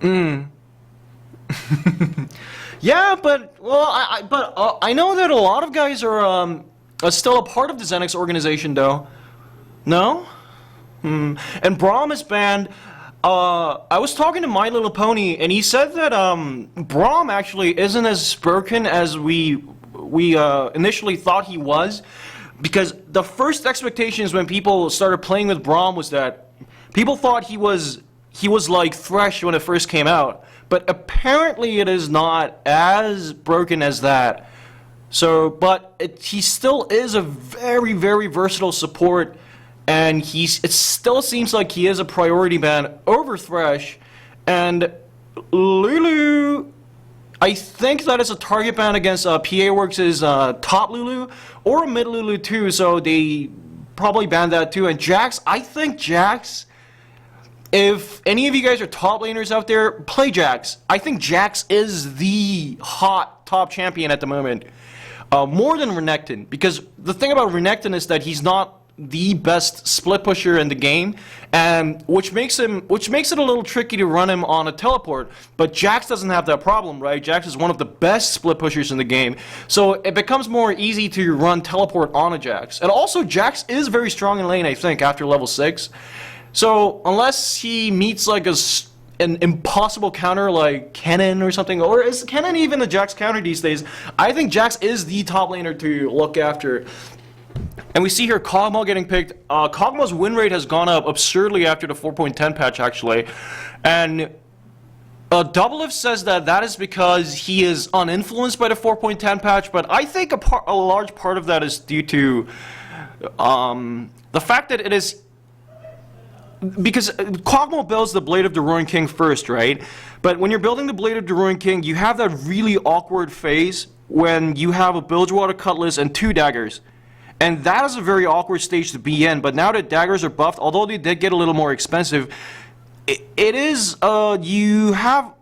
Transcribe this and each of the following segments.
Mm. Yeah, but well, I know that a lot of guys are still a part of the Xenix organization, though. No? Hmm. And Braum is banned. I was talking to My Little Pony, and he said that Braum actually isn't as broken as we initially thought he was, because the first expectations when people started playing with Braum was that people thought he was like Thresh when it first came out, but apparently it is not as broken as that. So, but he still is a very, very versatile support, and it still seems like he is a priority ban over Thresh. And Lulu, I think that is a target ban against PA Works' top Lulu, or a mid Lulu too, so they probably banned that too. And Jax, I think Jax, if any of you guys are top laners out there, play Jax. I think Jax is the hot top champion at the moment. More than Renekton, because the thing about Renekton is that he's not the best split pusher in the game, and which makes it a little tricky to run him on a teleport. But Jax doesn't have that problem, right? Jax is one of the best split pushers in the game, so it becomes more easy to run teleport on a Jax. And also, Jax is very strong in lane, I think, after level 6. So unless he meets like an impossible counter like Kennen or something, or is Kennen even the Jax counter these days, I think Jax is the top laner to look after. And we see here Kog'Maw getting picked. Kog'Maw's win rate has gone up absurdly after the 4.10 patch, actually. And Doublelift says that is because he is uninfluenced by the 4.10 patch, but I think a large part of that is due to the fact that it is... Because Kog'Maw builds the Blade of the Ruined King first, right? But when you're building the Blade of the Ruined King, you have that really awkward phase when you have a Bilgewater Cutlass and 2 daggers. And that is a very awkward stage to be in, but now that daggers are buffed, although they did get a little more expensive, you have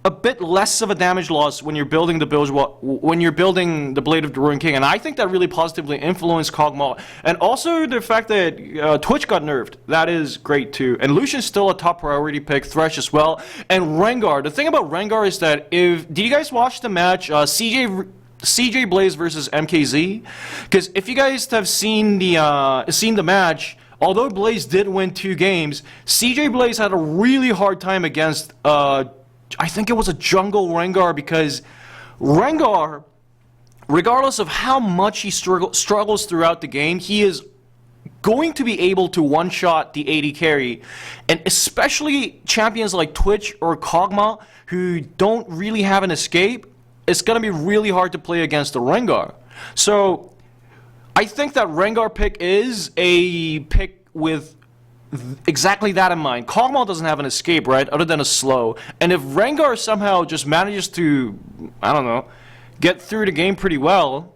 a bit less of a damage loss when you're building the Blade of the Ruined King, and I think that really positively influenced Kog'Maw. And also the fact that Twitch got nerfed, that is great too. And Lucian's still a top priority pick, Thresh as well, and Rengar. The thing about Rengar is that did you guys watch the match CJ Blaze versus MKZ? Because if you guys have seen the match, although Blaze did win 2 games, CJ Blaze had a really hard time against I think it was a jungle Rengar, because Rengar, regardless of how much he struggles throughout the game, he is going to be able to one-shot the AD carry. And especially champions like Twitch or Kog'Maw, who don't really have an escape, it's going to be really hard to play against the Rengar. So I think that Rengar pick is a pick with exactly that in mind. Kog'Maw doesn't have an escape, right, other than a slow. And if Rengar somehow just manages to, I don't know, get through the game pretty well,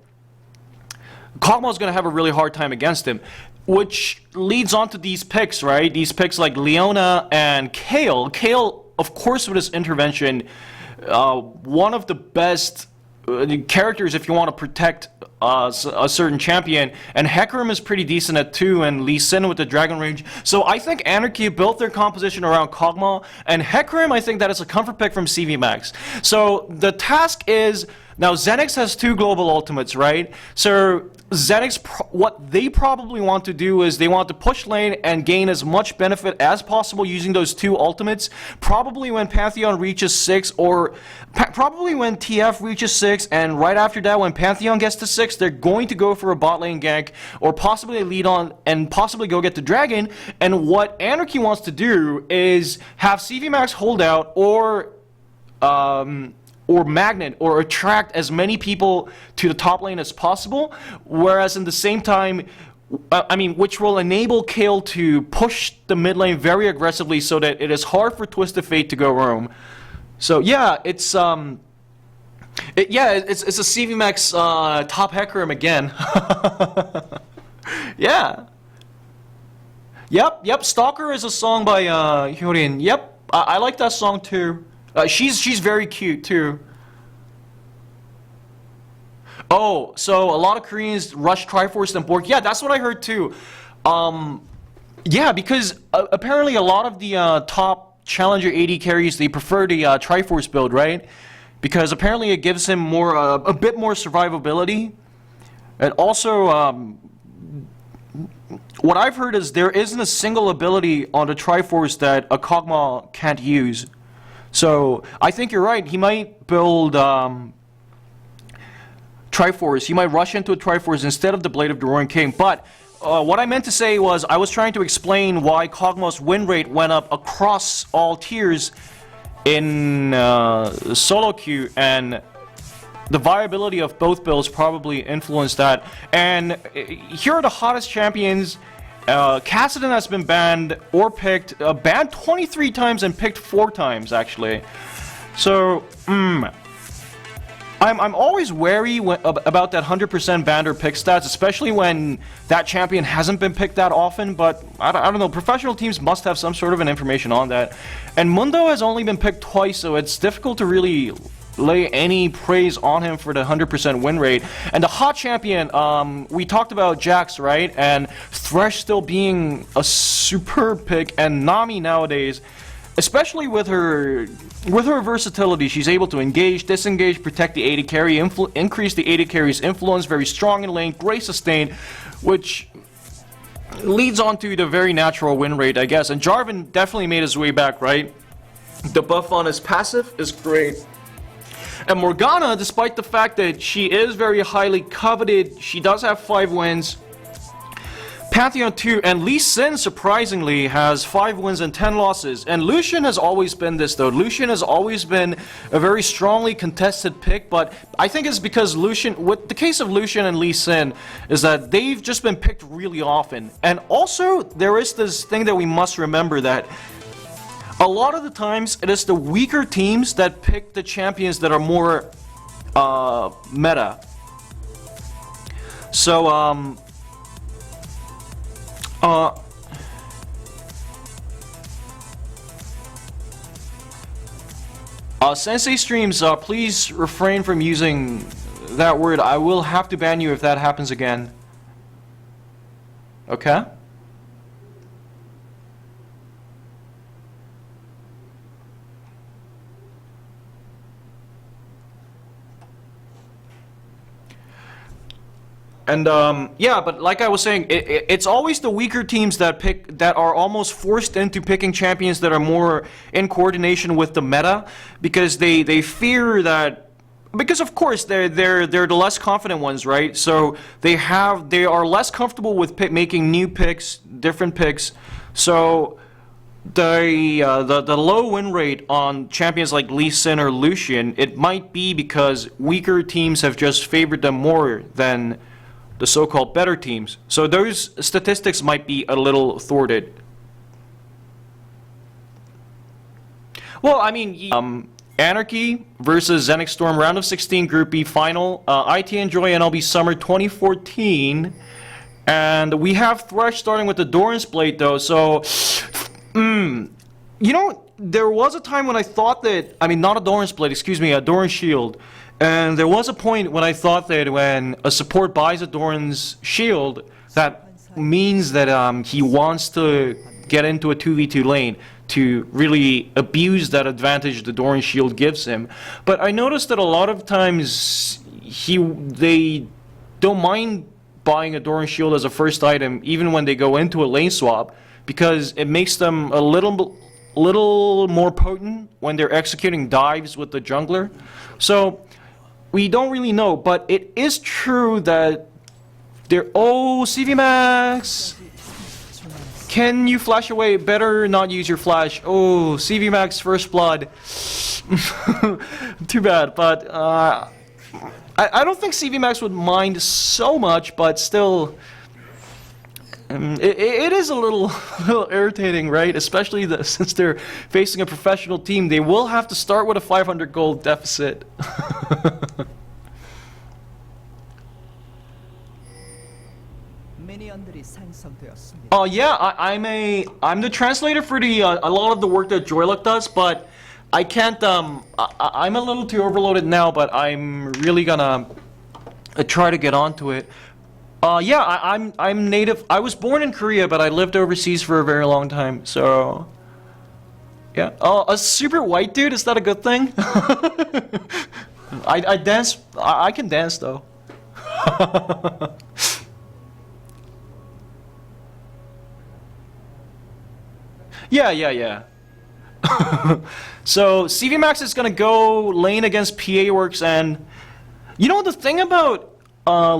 Kog'Maw's going to have a really hard time against him. Which leads on to these picks, right? These picks like Leona and Kayle. Kayle, of course, with his intervention, one of the best characters if you want to protect a certain champion, and Hecarim is pretty decent at 2, and Lee Sin with the Dragon Range. So I think Anarchy built their composition around Kog'Maw, and Hecarim, I think that is a comfort pick from CV Max. So the task is, now Xenics has 2 global ultimates, right? So Xenics, what they probably want to do is they want to push lane and gain as much benefit as possible using those 2 ultimates. Probably when Pantheon reaches 6, or probably when TF reaches 6, and right after that when Pantheon gets to 6, they're going to go for a bot lane gank, or possibly a lead on and possibly go get the dragon. And what Anarchy wants to do is have CV Max hold out, or magnet, or attract as many people to the top lane as possible, whereas in the same time, which will enable Kayle to push the mid lane very aggressively so that it is hard for Twisted Fate to go roam. So yeah, it's a CV Max top Hecarim again. Yeah. Yep, Stalker is a song by Hyorin. Yep, I like that song too. She's very cute too. Oh, so a lot of Koreans rush Triforce and Bork. Yeah, that's what I heard too. Yeah, because apparently a lot of the top challenger AD carries, they prefer the Triforce build, right? Because apparently it gives him more, a bit more survivability. And also, what I've heard is there isn't a single ability on the Triforce that a Kog'Maw can't use. So I think you're right. He might build Triforce. He might rush into a Triforce instead of the Blade of the Roaring King. But what I meant to say was I was trying to explain why Kog'Maw's win rate went up across all tiers in solo queue, and the viability of both builds probably influenced that. And here are the hottest champions. Kassadin has been banned or picked, banned 23 times and picked 4 times actually. So, I'm always wary about that 100% banned or pick stats, especially when that champion hasn't been picked that often. But I don't know, professional teams must have some sort of an information on that. And Mundo has only been picked twice, so it's difficult to really lay any praise on him for the 100% win rate. And the hot champion, we talked about Jax, right? And Thresh still being a superb pick, and Nami nowadays, especially with her versatility, she's able to engage, disengage, protect the AD carry, increase the AD carry's influence, very strong in lane, great sustain, which leads on to the very natural win rate, I guess. And Jarvan definitely made his way back, right? The buff on his passive is great. And Morgana, despite the fact that she is very highly coveted, she does have 5 wins. Pantheon 2, and Lee Sin surprisingly has 5 wins and 10 losses. And Lucian has always been this though. Lucian has always been a very strongly contested pick, but I think it's because Lucian, with the case of Lucian and Lee Sin, is that they've just been picked really often. And also, there is this thing that we must remember, that a lot of the times it is the weaker teams that pick the champions that are more meta. So, Sensei Streams, please refrain from using that word. I will have to ban you if that happens again. Okay? And yeah, but like I was saying, it's always the weaker teams that are almost forced into picking champions that are more in coordination with the meta, because they fear that, because of course they're the less confident ones, right? So they are less comfortable with making new picks, different picks. So the low win rate on champions like Lee Sin or Lucian, it might be because weaker teams have just favored them more than the so-called better teams. So those statistics might be a little thwarted. Well, I mean, Anarchy versus Xenics Storm, round of 16 Group B final, ITENJOY NLB Summer 2014, and we have Thresh starting with the Doran's Blade though. So, you know, there was a time when I thought that, I mean, not a Doran's Blade, excuse me, a Doran's Shield. And there was a point when I thought that when a support buys a Doran's Shield, that means that he wants to get into a 2v2 lane to really abuse that advantage the Doran's Shield gives him. But I noticed that a lot of times they don't mind buying a Doran's Shield as a first item even when they go into a lane swap, because it makes them a little more potent when they're executing dives with the jungler. So we don't really know, but it is true that oh, CV Max! Can you flash away? Better not use your flash. Oh, CV Max first blood. Too bad, but I don't think CV Max would mind so much, but still, it is a little irritating, right? Especially since they're facing a professional team, they will have to start with a 500 gold deficit. Oh yeah, I'm the translator for a lot of the work that Joyluck does, but I can't. I'm a little too overloaded now, but I'm really gonna try to get onto it. Yeah, I'm native. I was born in Korea, but I lived overseas for a very long time. So Yeah. Oh, a super white dude, is that a good thing? I dance. I can dance though. Yeah, yeah, yeah. So CV Max is gonna go lane against PA Works, and you know the thing about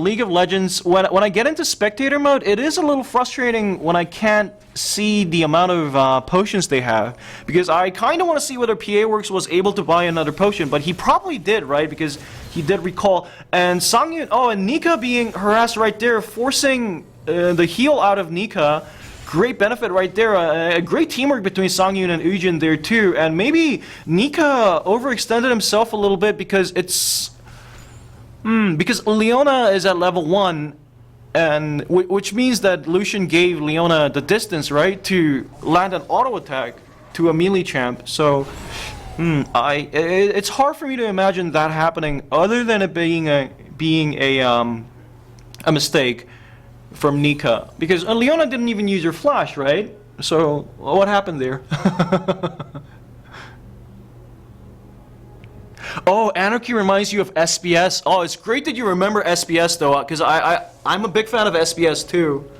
League of Legends, when I get into spectator mode, it is a little frustrating when I can't see the amount of potions they have, because I kind of want to see whether PA Works was able to buy another potion, but he probably did, right? Because he did recall. And Sangyun, oh, and Nika being harassed right there, forcing the heal out of Nika. Great benefit right there. A great teamwork between Sangyun and Ujin there too. And maybe Nika overextended himself a little bit because it's... because Leona is at level 1, and which means that Lucian gave Leona the distance, right, to land an auto attack to a melee champ. So, it's hard for me to imagine that happening, other than it being a mistake from Nika, because Leona didn't even use her flash, right? So what happened there? Oh, Anarchy reminds you of SBS. Oh, it's great that you remember SBS though, because I'm a big fan of SBS too.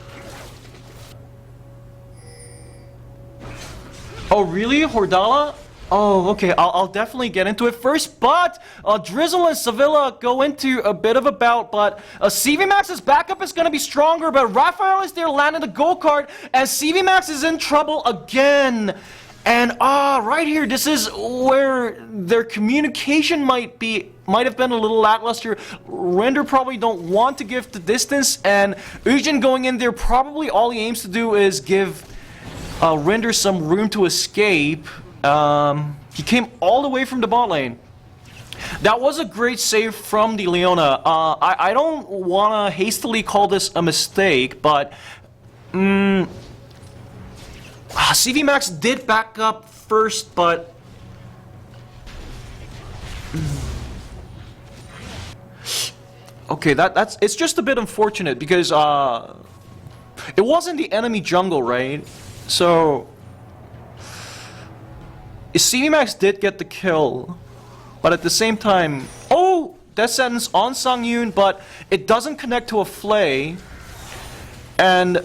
Oh, really? Hordala? Oh, okay. I'll definitely get into it first, but Drizzle and Sevilla go into a bit of a bout, but CV Max's backup is going to be stronger, but Raphael is there landing the gold card, and CV Max is in trouble again. And right here, this is where their communication might have been a little lackluster. Render probably don't want to give the distance, and Ujin going in there, probably all he aims to do is give Render some room to escape. He came all the way from the bot lane. That was a great save from the Leona. I don't want to hastily call this a mistake, but CV Max did back up first, but okay, it's just a bit unfortunate because it wasn't the enemy jungle, right? So CV Max did get the kill, but at the same time, oh, death sentence on Sangyun, but it doesn't connect to a Flay. And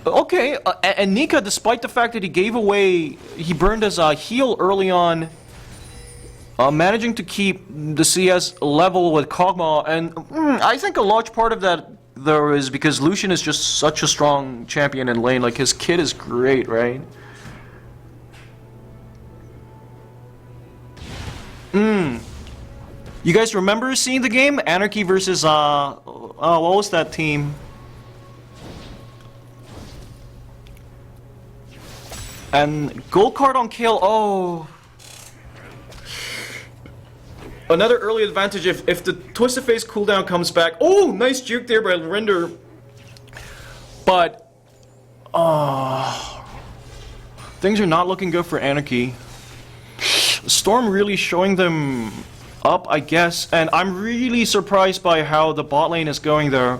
okay, and Nika, despite the fact that he burned his heal early on, managing to keep the CS level with Kog'Maw, and I think a large part of that though is because Lucian is just such a strong champion in lane. Like, his kit is great, right? You guys remember seeing the game? Anarchy versus, what was that team? And gold card on Kale, oh. Another early advantage if the Twisted Face cooldown comes back. Oh, nice juke there by Render. But, things are not looking good for Anarchy. Storm really showing them up, I guess, and I'm really surprised by how the bot lane is going there.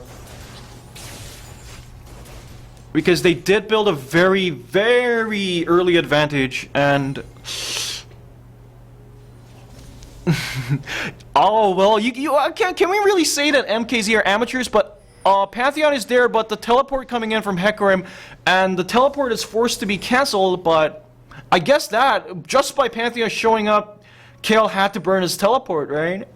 Because they did build a very, very early advantage, and... oh, well, can we really say that MKZ are amateurs? But Pantheon is there, but the teleport coming in from Hecarim, and the teleport is forced to be cancelled, but I guess that, just by Pantheon showing up, Kale had to burn his teleport, right?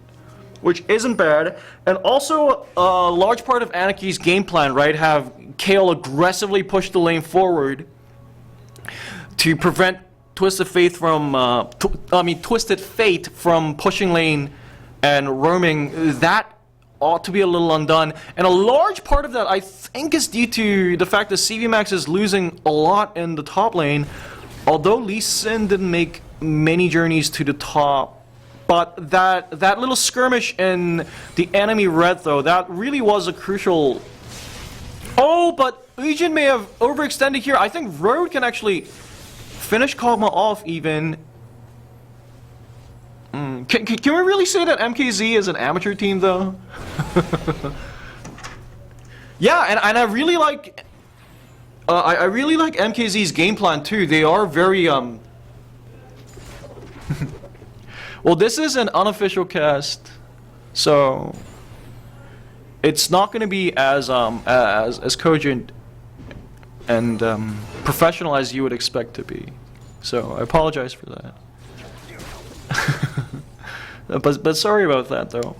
Which isn't bad. And also, a large part of Anarchy's game plan, right, have Kale aggressively push the lane forward to prevent Twisted Fate from, Twisted Fate from pushing lane and roaming. That ought to be a little undone. And a large part of that, I think, is due to the fact that CV Max is losing a lot in the top lane. Although Lee Sin didn't make many journeys to the top, but that little skirmish in the enemy red, though, that really was a crucial... Oh, but Ujin may have overextended here. I think Road can actually finish Kog'Maw off even. Can we really say that MKZ is an amateur team, though? Yeah, and I really like... I really like MKZ's game plan too. They are very Well, this is an unofficial cast, so it's not going to be as cogent and professional as you would expect to be. So I apologize for that. but sorry about that, though.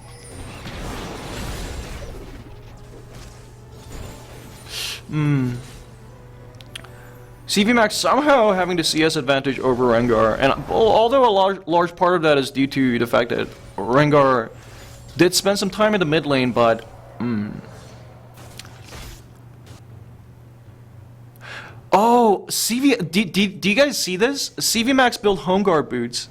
CVMAX somehow having the CS advantage over Rengar, and although a large part of that is due to the fact that Rengar did spend some time in the mid lane, but oh, do you guys see this? CVMAX built home guard boots.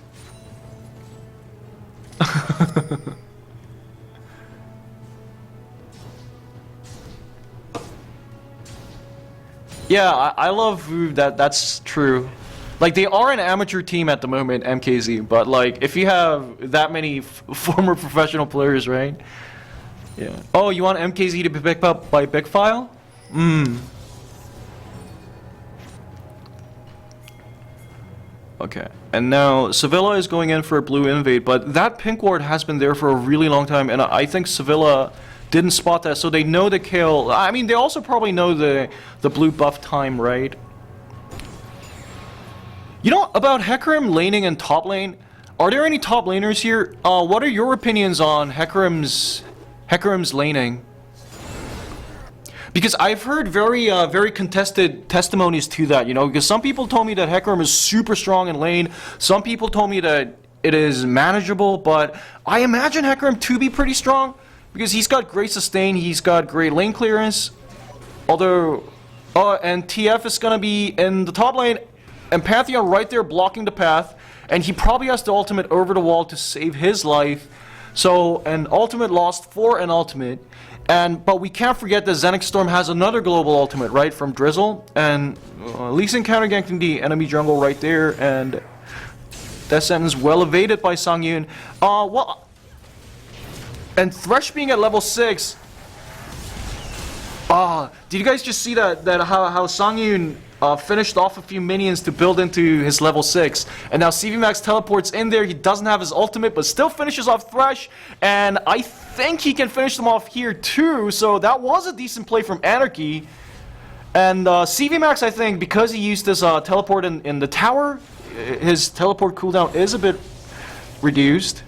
Yeah, I love that's true. Like, they are an amateur team at the moment, MKZ, but like, if you have that many former professional players, right? Yeah. Oh, you want MKZ to be picked up by Big File? Okay, and now Sevilla is going in for a blue invade, but that pink ward has been there for a really long time, and I think Sevilla didn't spot that, so they know the Kale. I mean, they also probably know the blue buff time, right? You know, about Hecarim laning in top lane, are there any top laners here? What are your opinions on Hecarim's laning? Because I've heard very contested testimonies to that, you know, because some people told me that Hecarim is super strong in lane, some people told me that it is manageable, but I imagine Hecarim to be pretty strong, because he's got great sustain, he's got great lane clearance, although, and TF is gonna be in the top lane, and Pantheon right there blocking the path, and he probably has the ultimate over the wall to save his life, so an ultimate lost for an ultimate. But we can't forget that Xenics Storm has another global ultimate, right, from Drizzle, and Lee Sin counter-ganking the enemy jungle right there, and that sentence well evaded by Sangyun. Well, and Thresh being at level 6, did you guys just see that how Sangyun finished off a few minions to build into his level 6, and now CVMAX teleports in there. He doesn't have his ultimate, but still finishes off Thresh, and I think he can finish them off here too, so that was a decent play from Anarchy. And CVMAX, I think, because he used this teleport in the tower, his teleport cooldown is a bit reduced.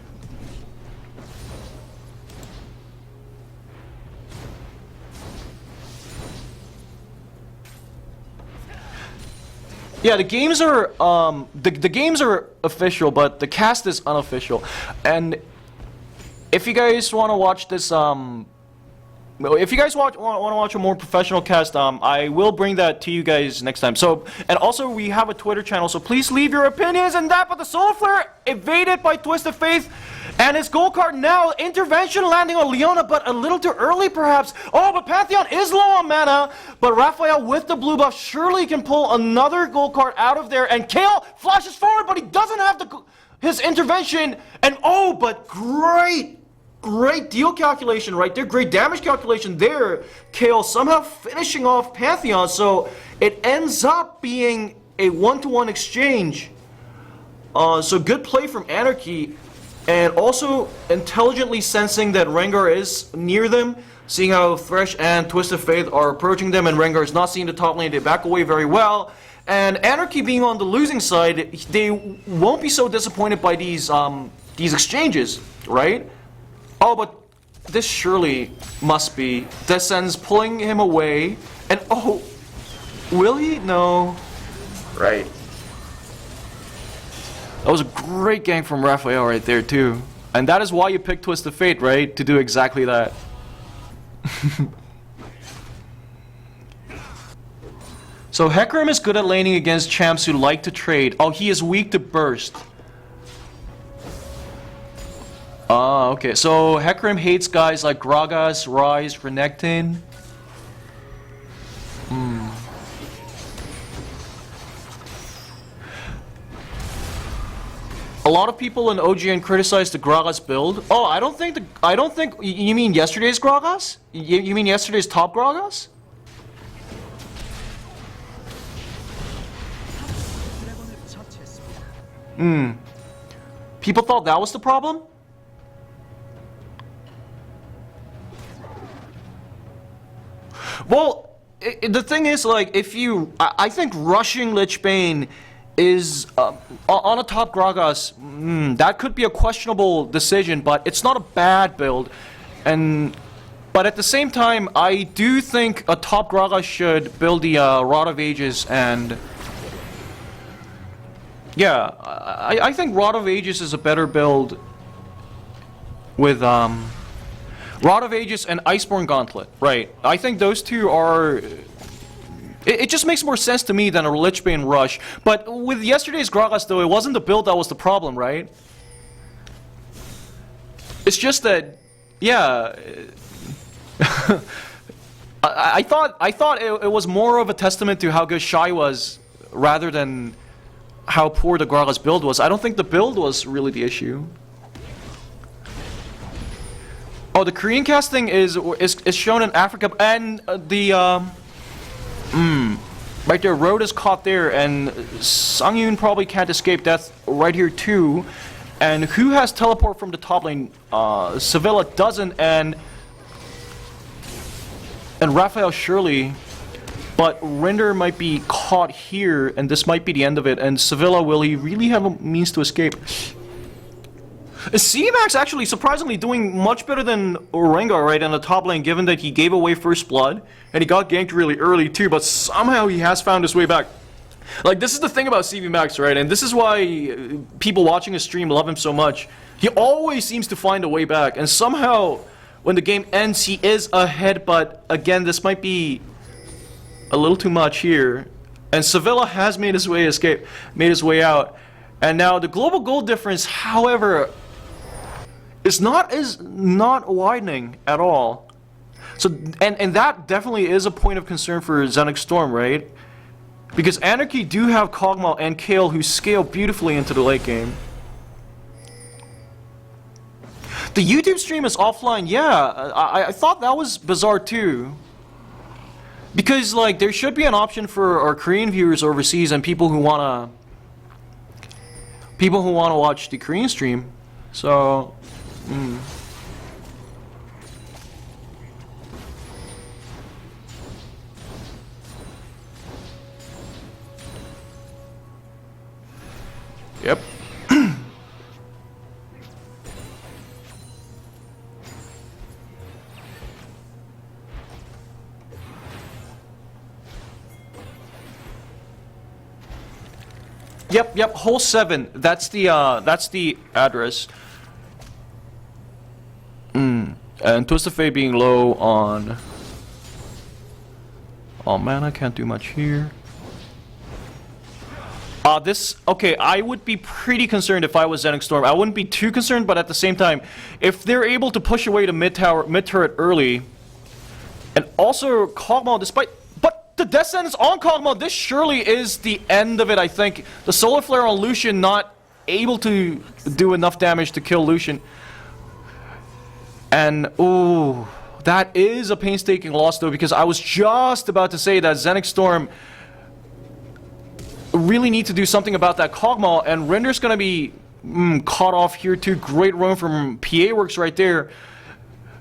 Yeah, the games are the games are official, but the cast is unofficial. And if you guys want to watch this, if you guys want to watch a more professional cast, I will bring that to you guys next time. So, and also we have a Twitter channel, so please leave your opinions and that. But the Soul Flare evaded by Twisted Faith, and his gold card now intervention landing on Leona, but a little too early perhaps. Oh, but Pantheon is low on mana, but Raphael with the blue buff surely can pull another gold card out of there, and Kale flashes forward, but he doesn't have his intervention, and oh, but great deal calculation right there, great damage calculation there. Kale somehow finishing off Pantheon, so it ends up being a one-to-one exchange. So good play from Anarchy, and also intelligently sensing that Rengar is near them, seeing how Thresh and Twisted Faith are approaching them, and Rengar is not seeing the top lane. They back away very well, and Anarchy being on the losing side, they won't be so disappointed by these exchanges, right? Oh, but this surely must be Descend's pulling him away, and oh, will he? No. Right. That was a great gank from Raphael right there, too. And that is why you picked Twisted Fate, right? To do exactly that. So Hecarim is good at laning against champs who like to trade. Oh, he is weak to burst. Okay. So Hecarim hates guys like Gragas, Ryze, Renekton. A lot of people in OGN criticized the Gragas build. Oh, I don't think you mean yesterday's Gragas? You mean yesterday's top Gragas? People thought that was the problem? Well, the thing is, like, if you... I think rushing Lich Bane is... on a top Gragas, that could be a questionable decision, but it's not a bad build. But at the same time, I do think a top Gragas should build the Rod of Ages and... Yeah, I think Rod of Ages is a better build with, Rod of Ages and Iceborne Gauntlet, right. I think those two are... It just makes more sense to me than a Lich Bane rush. But with yesterday's Gragas, though, it wasn't the build that was the problem, right? It's just that, yeah... I thought it was more of a testament to how good Shai was, rather than how poor the Gragas build was. I don't think the build was really the issue. Oh, the Korean casting is shown in Africa, and right there, Road is caught there, and Sangyun probably can't escape death right here too. And who has teleport from the top lane? Sevilla doesn't, and Raphael surely. But Render might be caught here, and this might be the end of it. And Sevilla, will he really have a means to escape? CMAX actually surprisingly doing much better than Rengar right in the top lane, given that he gave away first blood, and he got ganked really early too, but somehow he has found his way back. Like, this is the thing about CVMAX, right? And this is why people watching his stream love him so much. He always seems to find a way back, and somehow when the game ends he is ahead, but again, this might be a little too much here. And Sevilla has made his way out. And now the global goal difference, however, is not widening at all. So and that definitely is a point of concern for Xenics Storm, right? Because Anarchy do have Kog'Maw and Kale who scale beautifully into the late game. The YouTube stream is offline, yeah. I thought that was bizarre too. Because, like, there should be an option for our Korean viewers overseas and people who wanna watch the Korean stream. So, Yep. Yep, hole 7. That's the address. And Twist of Fate being low on... Oh man, I can't do much here. Okay, I would be pretty concerned if I was Xenics Storm. I wouldn't be too concerned, but at the same time, if they're able to push away to mid turret early, and also Kog'Maw, but the Death Sentence on Kog'Maw, this surely is the end of it, I think. The Solar Flare on Lucian not able to do enough damage to kill Lucian. And, ooh, that is a painstaking loss though, because I was just about to say that Xenics Storm really need to do something about that Kog'Maw, and Render's gonna be caught off here too. Great run from PA Works right there.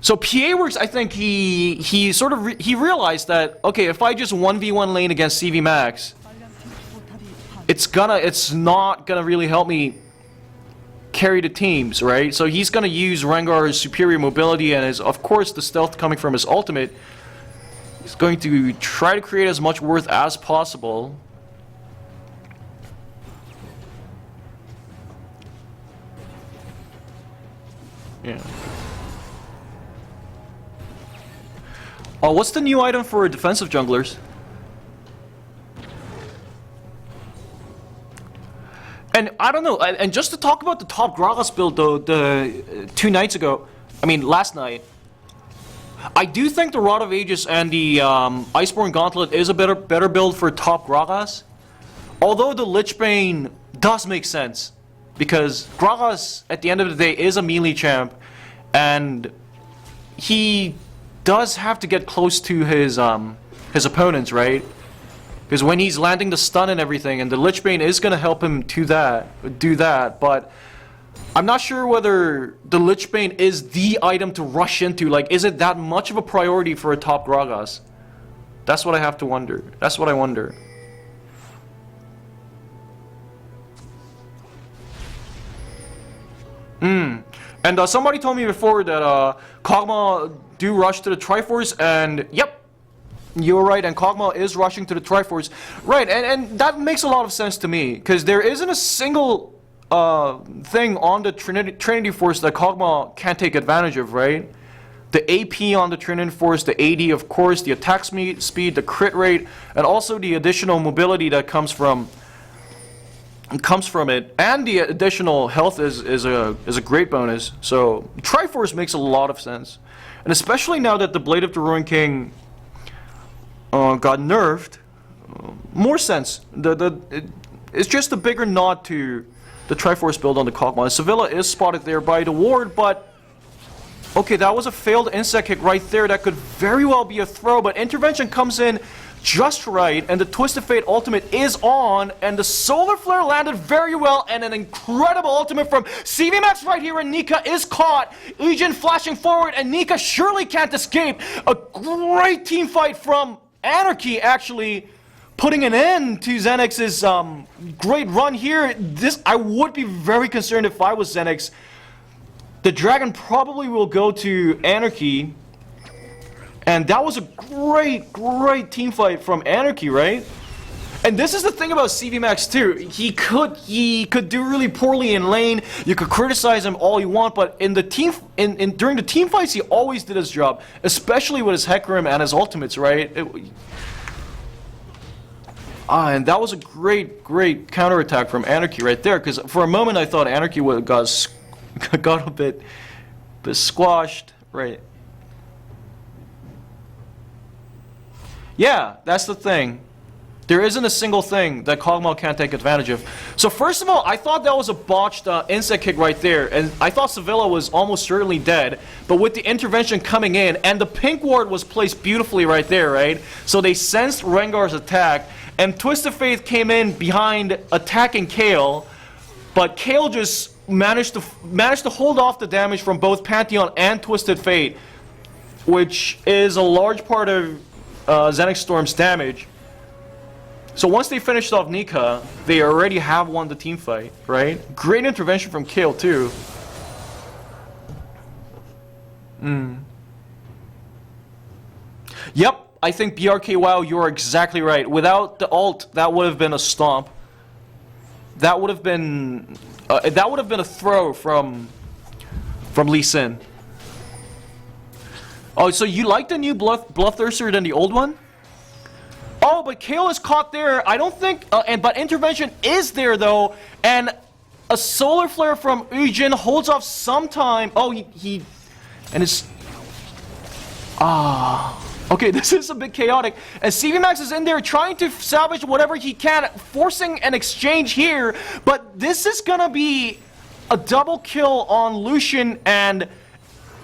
So PA Works, I think he realized that, okay, if I just 1v1 lane against CV Max, it's not gonna really help me carry the teams, right? So he's gonna use Rengar's superior mobility and of course the stealth coming from his ultimate. He's going to try to create as much worth as possible. Yeah. Oh, what's the new item for defensive junglers? And I don't know, and just to talk about the top Gragas build though, last night, I do think the Rod of Ages and the Iceborne Gauntlet is a better build for top Gragas. Although the Lich Bane does make sense, because Gragas at the end of the day is a melee champ, and he does have to get close to his opponents, right? Because when he's landing the stun and everything, and the Lich Bane is going to help him do that, but I'm not sure whether the Lich Bane is the item to rush into. Like, is it that much of a priority for a top Gragas? That's what I have to wonder. That's what I wonder. And somebody told me before that Kog'Maw do rush to the Triforce, and yep, you're right, and Kog'Maw is rushing to the Triforce. Right, and that makes a lot of sense to me, because there isn't a single thing on the Trinity Force that Kog'Maw can't take advantage of, right? The AP on the Trinity Force, the AD, of course, the attack speed, the crit rate, and also the additional mobility that comes from it, and the additional health is a great bonus. So Triforce makes a lot of sense, and especially now that the Blade of the Ruined King got nerfed, more sense. It's just a bigger nod to the Triforce build on the Kog'Maw. Sevilla is spotted there by the ward, but okay, that was a failed insect kick right there. That could very well be a throw, but intervention comes in just right, and the Twisted Fate ultimate is on, and the Solar Flare landed very well, and an incredible ultimate from CVMAX right here, and Nika is caught. Ijin flashing forward, and Nika surely can't escape. A great team fight from Anarchy, actually, putting an end to Xenics' great run here. I would be very concerned if I was Xenics. The Dragon probably will go to Anarchy. And that was a great team fight from Anarchy, right? And this is the thing about CVMAX too. He could do really poorly in lane. You could criticize him all you want, but in the team during the team fights, he always did his job, especially with his Hecarim and his ultimates, right? And that was a great counterattack from Anarchy right there. Because for a moment, I thought Anarchy got a bit squashed, right? Yeah, that's the thing. There isn't a single thing that Kog'Maw can't take advantage of. So first of all, I thought that was a botched insect kick right there, and I thought Sevilla was almost certainly dead. But with the intervention coming in, and the pink ward was placed beautifully right there, right? So they sensed Rengar's attack, and Twisted Faith came in behind attacking Kayle, but Kayle just managed to hold off the damage from both Pantheon and Twisted Fate, which is a large part of Xenix Storm's damage. So once they finished off Nika, they already have won the team fight, right? Great intervention from Kayle too. Yep, I think BRK WoW, you're exactly right. Without the ult, that would have been a stomp. That would have been a throw from Lee Sin. Oh, so you like the new Bloodthirster than the old one? Oh, but Kayle is caught there. I don't think, but intervention is there though, and a Solar Flare from Ujin holds off some time. Oh, okay, this is a bit chaotic. And CVMAX is in there trying to salvage whatever he can, forcing an exchange here, but this is gonna be a double kill on Lucian, and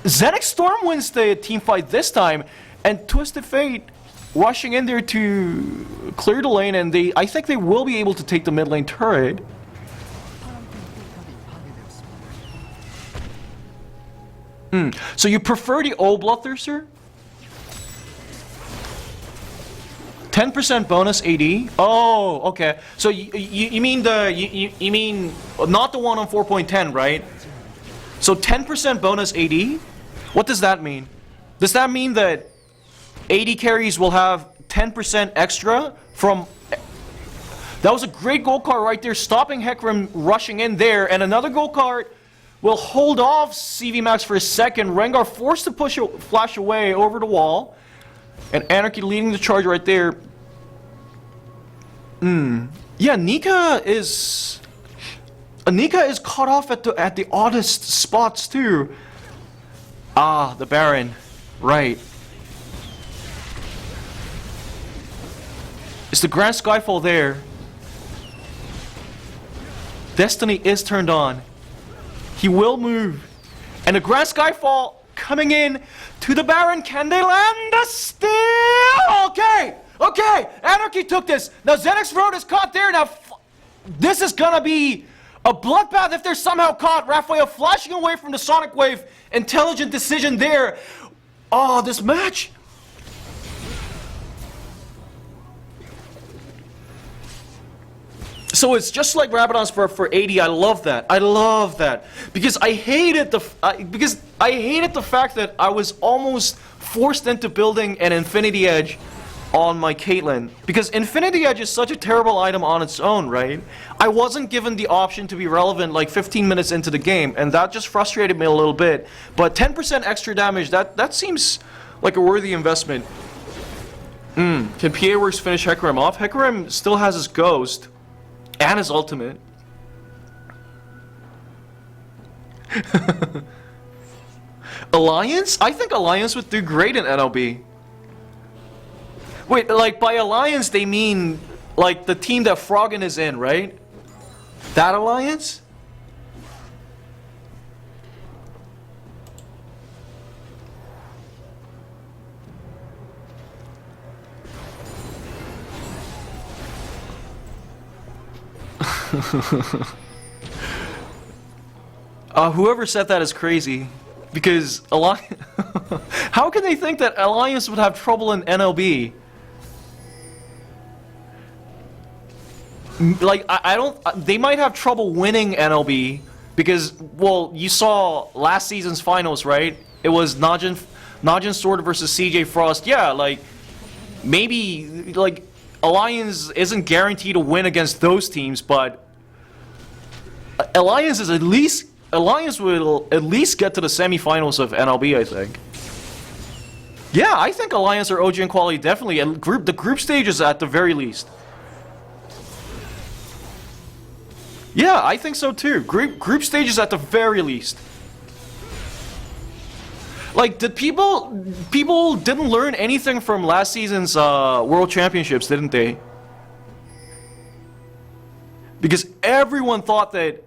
Xenix Storm wins the team fight this time, and Twisted Fate rushing in there to clear the lane, and I think they will be able to take the mid lane turret. So you prefer the old Bloodthirster? 10% bonus AD? Oh, okay. So you mean you mean not the one on 4.10, right? So 10% bonus AD? What does that mean? Does that mean that AD carries will have 10% extra from... That was a great gold card right there, stopping Hecarim rushing in there, and another gold card will hold off CVMAX for a second. Rengar forced to flash away over the wall, and Anarchy leading the charge right there. Yeah, Nika is caught off at the oddest spots too. Ah, the Baron, right. Is the Grand Skyfall there? Destiny is turned on. He will move. And the Grand Skyfall coming in to the Baron. Can they land the steal? Okay! Okay! Anarchy took this. Now Xenix Road is caught there. Now this is gonna be A bloodbath if they're somehow caught. Raphael flashing away from the Sonic Wave. Intelligent decision there. Oh, this match. So it's just like Rabadon's for 80. I love that. I love that because I hated the fact that I was almost forced into building an Infinity Edge on my Caitlyn, because Infinity Edge is such a terrible item on its own, right? I wasn't given the option to be relevant like 15 minutes into the game, and that just frustrated me a little bit. But 10% extra damage, that seems like a worthy investment. Can PA Works finish Hecarim off? Hecarim still has his Ghost and his ultimate. Alliance? I think Alliance would do great in NLB. Wait, like by Alliance they mean like the team that Froggen is in, right? That Alliance? Whoever said that is crazy, because Alliance. How can they think that Alliance would have trouble in NLB? Like I don't. They might have trouble winning NLB because, well, you saw last season's finals, right? It was Najin Sword versus CJ Frost. Yeah, like maybe like Alliance isn't guaranteed to win against those teams, but Alliance will at least get to the semifinals of NLB, I think. Yeah, I think Alliance or OGN quality definitely, and the group stages at the very least. Yeah, I think so too. Group stages at the very least. Like, did people didn't learn anything from last season's World Championships, didn't they? Because everyone thought that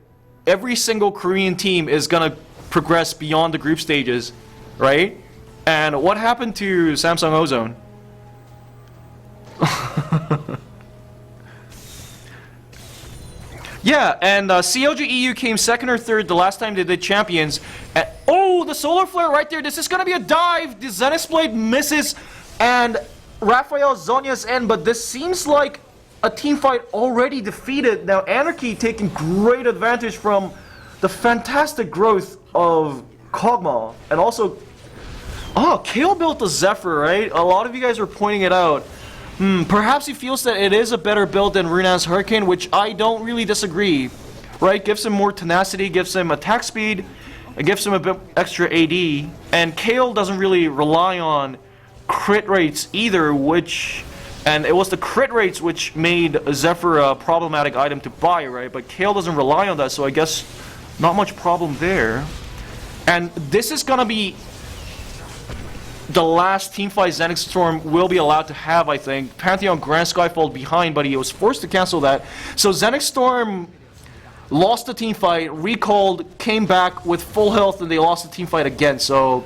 every single Korean team is gonna progress beyond the group stages, right? And what happened to Samsung Ozone? Yeah, and CLG EU came second or third the last time they did champions. And, oh, the solar flare right there. This is gonna be a dive. The Zenith Blade misses, and Raphael Zonya's in. But this seems like a team fight already defeated. Now Anarchy taking great advantage from the fantastic growth of Kog'Maw, and also, oh, Kale built the Zephyr, right? A lot of you guys are pointing it out. Perhaps he feels that it is a better build than Runan's Hurricane, which I don't really disagree, right? Gives him more tenacity, gives him attack speed, it gives him a bit extra AD, and Kale doesn't really rely on crit rates either, and it was the crit rates which made Zephyr a problematic item to buy, right? But Kale doesn't rely on that, so I guess not much problem there. And this is gonna be the last teamfight Xenics Storm will be allowed to have, I think. Pantheon Grand Skyfall behind, but he was forced to cancel that. So Xenics Storm lost the teamfight, recalled, came back with full health, and they lost the teamfight again. So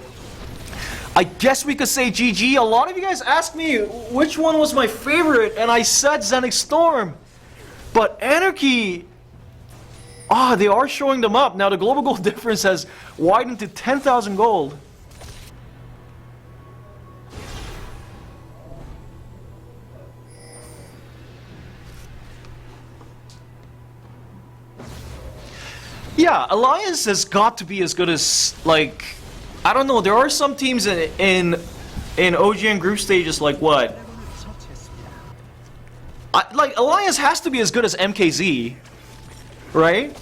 I guess we could say GG. A lot of you guys asked me which one was my favorite, and I said Xenics Storm. But Anarchy, they are showing them up. Now the global gold difference has widened to 10,000 gold. Yeah, Alliance has got to be as good as, like, I don't know, there are some teams in OGN group stages, like what? Like, Alliance has to be as good as MKZ, right?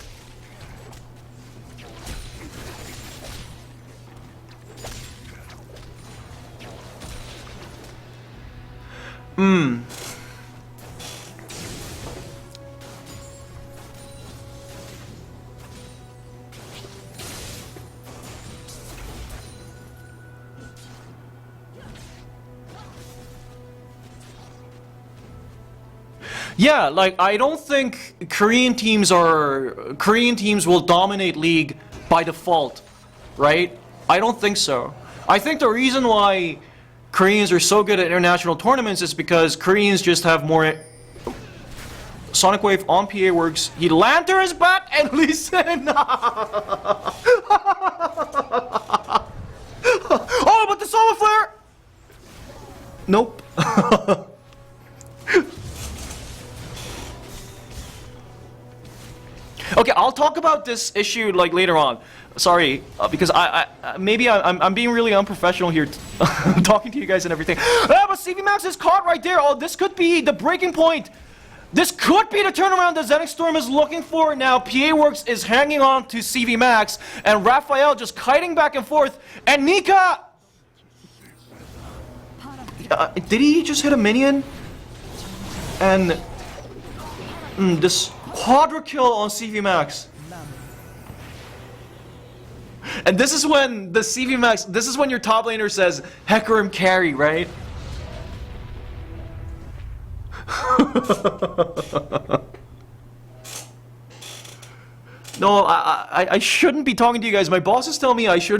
Yeah, like, I don't think Korean teams will dominate League by default, right? I don't think so. I think the reason why Koreans are so good at international tournaments is because Koreans just have more... Sonic Wave on PA works. He Lantern is back and Lee Sin. Oh, but the Solar Flare. Nope. Okay, I'll talk about this issue like later on. Sorry, because maybe I'm being really unprofessional here, talking to you guys and everything. But CV Max is caught right there. Oh, this could be the breaking point. This could be the turnaround that Xenics Storm is looking for. Now, PA Works is hanging on to CV Max, and Raphael just kiting back and forth. And Nika, did he just hit a minion? And this quadra kill on CV Max. And this is when the CV Max, this is when your top laner says, Hecarim carry, right? No, I shouldn't be talking to you guys. My boss is telling me I should